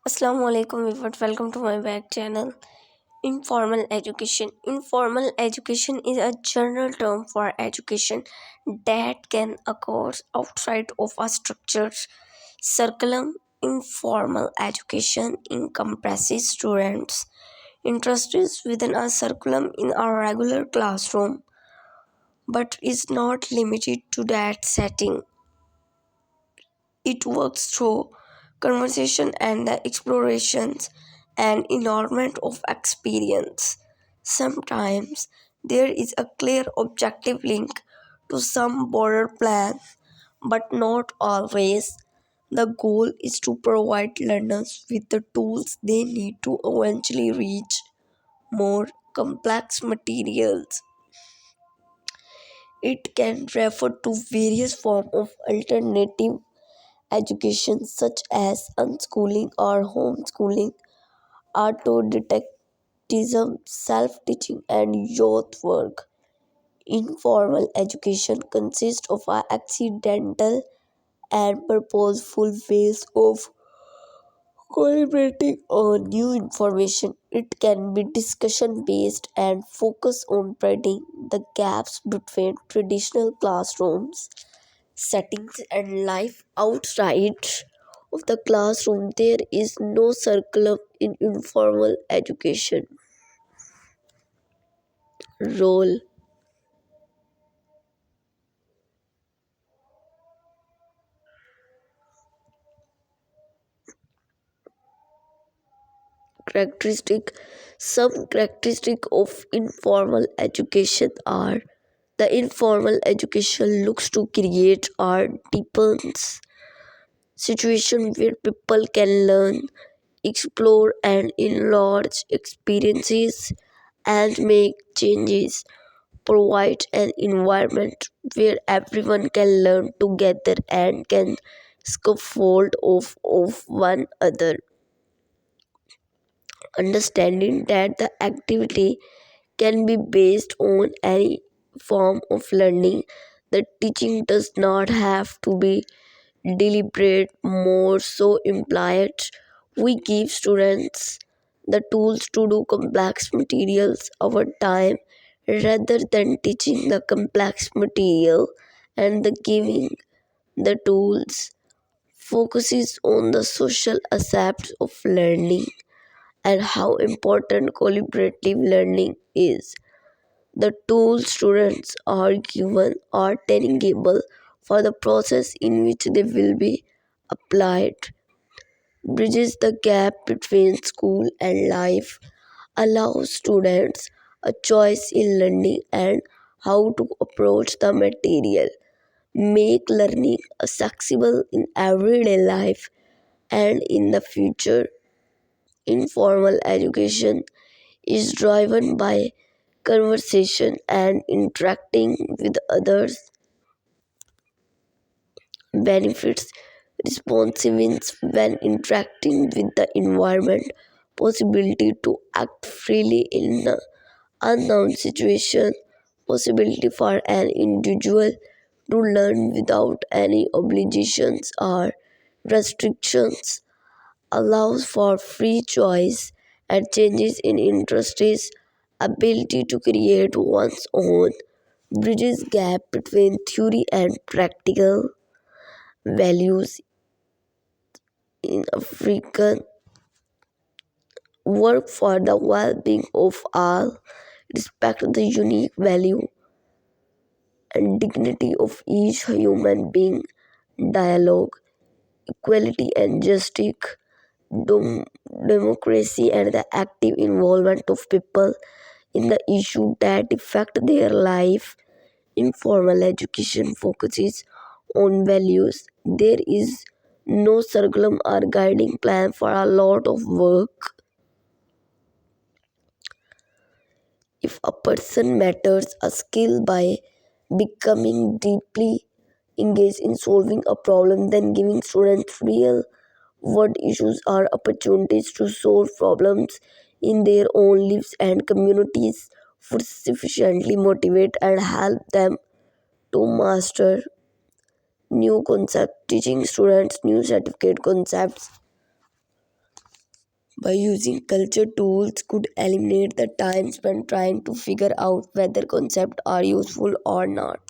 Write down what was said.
Assalamu alaikum viewers, welcome to my back channel. Informal education. Informal education is a general term for education that can occur outside of a structured curriculum. Informal education encompasses students interested within a curriculum in a regular classroom, but is not limited to that setting. It works through conversation and the explorations and environment of experience. Sometimes there is a clear objective link to some broader plan, but not always. The goal is to provide learners with the tools they need to eventually reach more complex materials. It can refer to various forms of alternative education such as unschooling or homeschooling, autodidactism, self-teaching, and youth work. Informal education consists of accidental and purposeful ways of collaborating on new information. It can be discussion based and focus on bridging the gaps between traditional classrooms settings and life outside of the classroom. There is no curriculum in informal education. Role. Characteristic. Some characteristic of informal education are: the informal education looks to create or deepens situation where people can learn, explore, and enlarge experiences and make changes. Provide an environment where everyone can learn together and can scaffold of one another. Understanding that the activity can be based on any form of learning, the teaching does not have to be deliberate, more so implied. We give students the tools to do complex materials over time rather than teaching the complex material, and the giving the tools focuses on the social aspects of learning and how important collaborative learning is. The tools students are given are tangible for the process in which they will be applied, bridges the gap between school and life, allows students a choice in learning and how to approach the material, make learning accessible in everyday life and in the future. Informal education is driven by conversation and interacting with others, benefits responsiveness when interacting with the environment, possibility to act freely in an unknown situation, possibility for an individual to learn without any obligations or restrictions, allows for free choice and changes in interests, ability to create one's own, bridges gap between theory and practical, values in African work for the well-being of all, respect the unique value and dignity of each human being, dialogue, equality and justice, dom- democracy and the active involvement of people in the issue that affect their life. Informal education focuses on values. There is no curriculum or guiding plan for a lot of work. If a person masters a skill by becoming deeply engaged in solving a problem, then giving students real world issues or opportunities to solve problems in their own lives and communities would sufficiently motivate and help them to master new concepts. Teaching students new certificate concepts by using culture tools could eliminate the time spent trying to figure out whether concepts are useful or not.